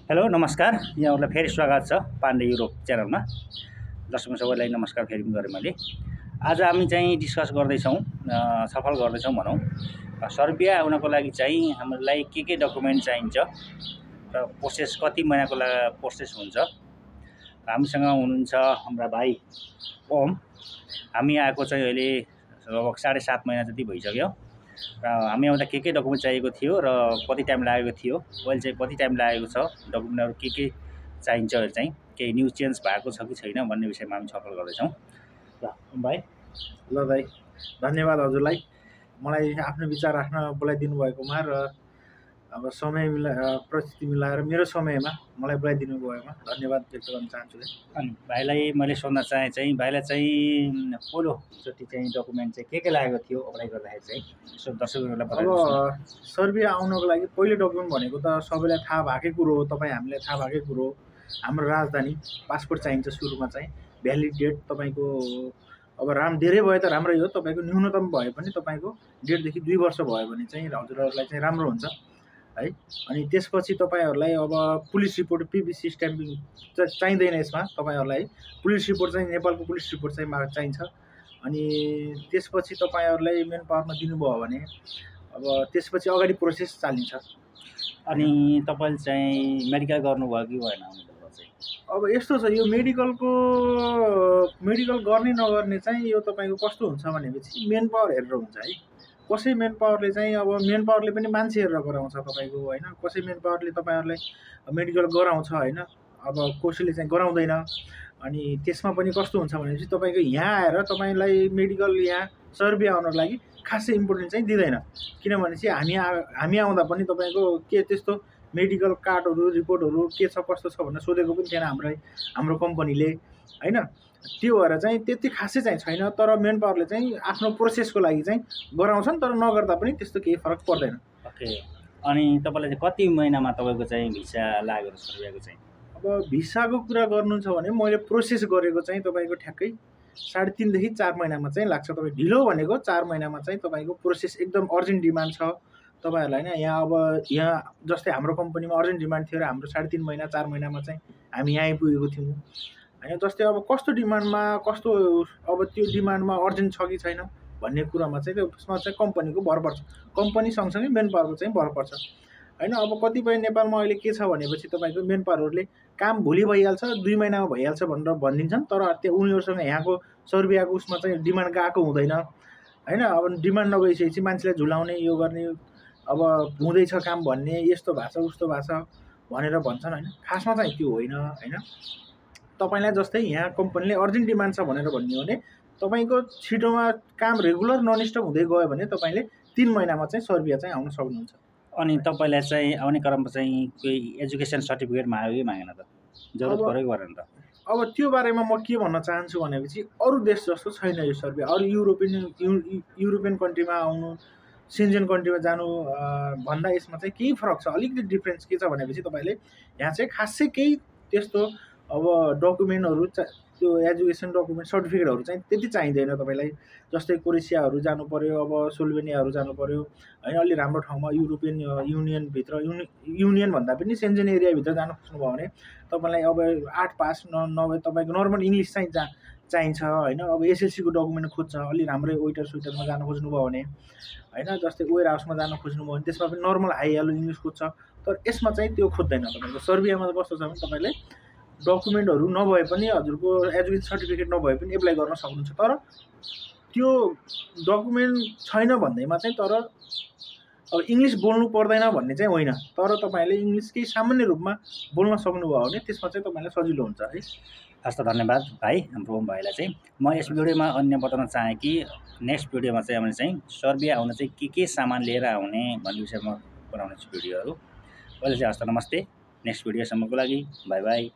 Hello नमस्कार, यहाँहरूलाई फेरि स्वागत छ पाण्डे युरोप च्यानलमा। दर्शक सबैलाई नमस्कार फेरि पनि गरेँ मैले। आज हामी चाहिँ डिस्कस गर्दैछौँ, छलफल गर्दैछौँ भनौँ, सर्बिया आउनको लागि चाहिँ हामीलाई के डकुमेन्ट चाहिन्छ र प्रोसेस कति महिनाको प्रोसेस हुन्छ। हामीसँग हुनुहुन्छ हाम्रा भाइ ओम। हामी आएको चाहिँ अहिले लगभग 7.5 महिना जति भइसक्यो र हामी आउँदा के डकुमेन्ट चाहिएको थियो र कति टाइम लागेको थियो, अहिले चाहिँ कति टाइम लागेको छ, डकुमेन्टहरू के चाहिन्छ, चाहिँ केही न्यू चेन्ज भएको छ कि छैन भन्ने विषयमा हामी छलफल गर्दैछौँ। ल भाइ। ल भाइ, धन्यवाद हजुरलाई मलाई आफ्नो विचार राख्न बोलाइदिनु भएकोमा र अब समय परिस्थिति मिलाएर मेरो समयमा मलाई बोलाइदिनु भएकोमा धन्यवाद व्यक्त गर्न चाहन्छु। अनि भाइलाई मैले सोध्न चाहेँ चाहिँ भाइलाई चाहिँ पहिलोचोटि चाहिँ डकुमेन्ट चाहिँ के लागेको थियो अप्लाई गर्दाखेरि चाहिँ यसो दर्शकहरूलाई बताइदिनुहोस्। अब सर्बिया आउनको लागि पहिलो डकुमेन्ट भनेको त सबैलाई थाहा भएकै कुरो हो, तपाईँ हामीलाई थाहा भएकै कुरो हो। हाम्रो राजधानी पासपोर्ट चाहिन्छ सुरुमा चाहिँ, भ्यालिड डेट तपाईँको। अब धेरै भयो त राम्रै हो, तपाईँको न्यूनतम भए पनि तपाईँको 1.5देखि 2 वर्ष भयो भने चाहिँ हजुरहरूलाई चाहिँ राम्रो हुन्छ है। अनि त्यसपछि तपाईँहरूलाई अब पुलिस रिपोर्ट पिबिसी स्ट्याम्पिङ चाहिँदैन यसमा। तपाईँहरूलाई पुलिस रिपोर्ट चाहिँ नेपालको पुलिस रिपोर्ट चाहिँ चाहिन्छ। अनि त्यसपछि तपाईँहरूलाई मेन पावरमा दिनुभयो भने अब त्यसपछि अगाडि प्रोसेस चालिन्छ। अनि तपाईँले चाहिँ मेडिकल गर्नुभयो कि भएन? अब यस्तो छ, यो मेडिकल गर्ने नगर्ने चाहिँ यो तपाईँको कस्तो हुन्छ भनेपछि मेन पावर हेरेर हुन्छ है। कसै मेन पावरले चाहिँ अब मेन पावरले पनि मान्छे हेरेर गराउँछ तपाईँको होइन। कसै मेन पावरले तपाईँहरूलाई मेडिकल गराउँछ होइन, अब कसैले चाहिँ गराउँदैन। अनि त्यसमा पनि कस्तो हुन्छ भनेपछि तपाईँको यहाँ आएर तपाईँलाई मेडिकल यहाँ सर्बिया आउनको लागि खासै इम्पोर्टेन्ट चाहिँ दिँदैन। किनभनेपछि हामी आउँदा पनि तपाईँको के त्यस्तो मेडिकल कार्डहरू रिपोर्टहरू के छ कस्तो छ भनेर सोधेको पनि थिएन हाम्रो कम्पनीले होइन। त्यो भएर चाहिँ त्यति खासै चाहिँ छैन। तर मेन पावरले चाहिँ आफ्नो प्रोसेसको लागि चाहिँ गराउँछन्, तर नगर्दा पनि त्यस्तो केही फरक पर्दैन। ओके। अनि तपाईँलाई चाहिँ कति महिनामा तपाईँको चाहिँ भिसा लाग्यो सर्बियाको चाहिँ? अब भिसाको कुरा गर्नुहुन्छ भने मैले प्रोसेस गरेको चाहिँ तपाईँको ठ्याक्कै 3.5 देखि 4 महिनामा चाहिँ लाग्छ। तपाईँ ढिलो भनेको 4 महिनामा चाहिँ तपाईँको प्रोसेस एकदम अर्जेन्ट डिमान्ड छ तपाईँहरूलाई होइन। यहाँ जस्तै हाम्रो कम्पनीमा अर्जेन्ट डिमान्ड थियो र हाम्रो 3.5 महिना 4 महिनामा चाहिँ हामी यहाँ आइपुगेको थियौँ होइन। जस्तै अब कस्तो डिमान्डमा कस्तो अब त्यो डिमान्डमा अर्जेन्ट छ कि छैन भन्ने कुरामा चाहिँ त्यसमा चाहिँ कम्पनीको भर पर्छ। कम्पनी सँगसँगै मेन पावरको चाहिँ भर पर्छ होइन। अब कतिपय नेपालमा अहिले के छ भनेपछि तपाईँको मेन पावरहरूले काम भोलि भइहाल्छ 2 महिनामा भइहाल्छ भनेर भनिदिन्छन्, तर त्यो उनीहरूसँग यहाँको सर्बियाको उसमा चाहिँ डिमान्ड गएको हुँदैन होइन। अब डिमान्ड नगइसकेपछि मान्छेलाई झुलाउने यो गर्ने, अब हुँदैछ काम भन्ने, यस्तो भएको छ उस्तो भएको छ भनेर भन्छन् होइन। खासमा चाहिँ त्यो होइन होइन। तपाईँलाई जस्तै यहाँ कम्पनीले अर्जेन्ट डिमान्ड छ भनेर भन्यो भने तपाईँको छिटोमा काम रेगुलर नन स्टप हुँदै गयो भने तपाईँले 3 महिनामा चाहिँ सर्बिया चाहिँ आउन सक्नुहुन्छ। अनि तपाईँलाई चाहिँ आउने क्रममा चाहिँ कोही एजुकेसन सर्टिफिकेट माग्यो कि मागेन त? जरुरत पऱ्यो कि परेन त? अब त्यो बारेमा म के भन्न चाहन्छु भनेपछि अरू देश जस्तो छैन यो सर्बिया। अरू युरोपियन कन्ट्रीमा आउनु, सेन्जेन कन्ट्रीमा जानु भन्दा यसमा चाहिँ केही फरक छ। अलिकति डिफ्रेन्स के छ भनेपछि तपाईँले यहाँ चाहिँ खासै केही त्यस्तो अब डकुमेन्टहरू त्यो एजुकेसन डकुमेन्ट सर्टिफिकेटहरू चाहिँ त्यति चाहिँदैन तपाईँलाई। जस्तै क्रोएसियाहरू जानु पऱ्यो, अब स्लोभेनियाहरू जानु पऱ्यो होइन। अलि राम्रो ठाउँमा युरोपियन युनियनभित्र युनियन भन्दा पनि सेन्जेन एरियाभित्र जानु खोज्नुभयो भने तपाईँलाई अब 8 पास नभए तपाईँको नर्मल इङ्ग्लिस चाहिँ चाहिन्छ होइन। अब एसएलसीको डकुमेन्ट खोज्छ, अलि राम्रै वेटर स्वेटरमा जानु खोज्नुभयो भने होइन। जस्तै वेयर हाउसमा जानु खोज्नुभयो भने त्यसमा पनि नर्मल हाई हेलो इङ्ग्लिस खोज्छ, तर यसमा चाहिँ त्यो खोज्दैन। तपाईँको सर्बियामा कस्तो छ भने तपाईँले डकुमेन्टहरू नभए पनि हजुरको एजुकेसन सर्टिफिकेट नभए पनि एप्लाई गर्न सक्नुहुन्छ। तर त्यो डकुमेन्ट छैन भन्दैमा चाहिँ तर अब इङ्ग्लिस बोल्नु पर्दैन भन्ने चाहिँ होइन, तर तपाईँले इङ्ग्लिस केही सामान्य रूपमा बोल्न सक्नुभयो भने त्यसमा चाहिँ तपाईँलाई सजिलो हुन्छ है। हस् त, धन्यवाद भाइ हाम्रो ओम भाइलाई। चाहिँ म यस भिडियोमा अन्य बताउन चाहेँ कि नेक्स्ट भिडियोमा चाहिँ हामीले चाहिँ सर्बिया आउन चाहिँ के सामान लिएर आउने भन्ने विषयमा बनाउने छु भिडियोहरू। अहिले चाहिँ हस् त, नमस्ते। नेक्स्ट भिडियोसम्मको लागि बाई बाई।